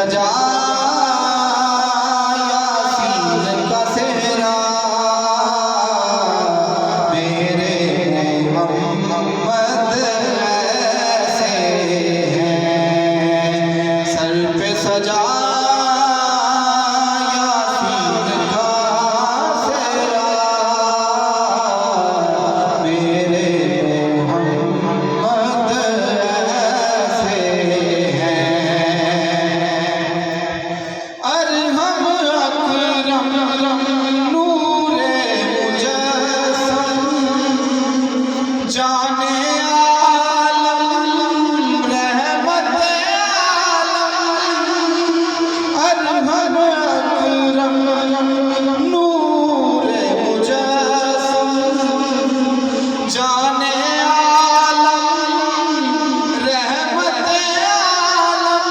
सजा यासीन का सेहरा मेरे मोहम्मद ऐसे हैं। सर पे सजा यासीन का सेहरा मेरे मोहम्मद ऐसे हैं। अरहम अकरम नूरे मुजस्सम जाने आलम रहमत आलम। अरहम अकरम नूरे मुजस्सम जाने आलम रहमत आलम।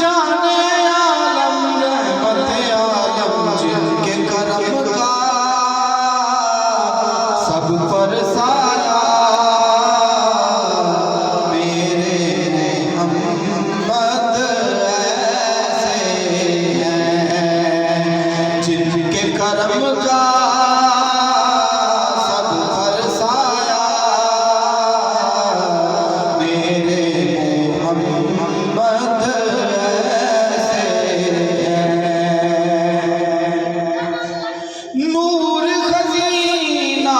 जाने आलम रहमत आलम जिनके करम का सब पर साया मेरे मोहम्मद ऐसे हैं। जिनके करम का सब पर साया मेरे मोहम्मद ऐसे हैं। नूर खजीना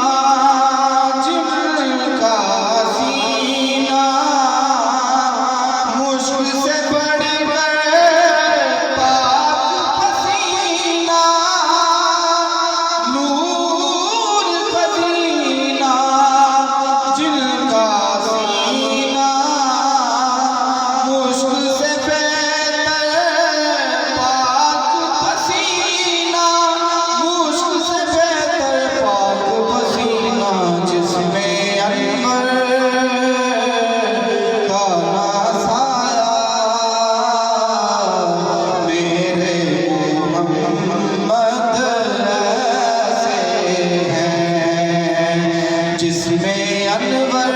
जिनका सीना मुश्क से बढ़कर पाक पसीना। नूर खजीना जिनका सीना मुश्क से बेहतर पाक पसीना। मुश्क से बेहतर पाक पसीना जिसमें अनवर का नासाया मेरे मोहम्मद ऐसे हैं। जिसमें अनवर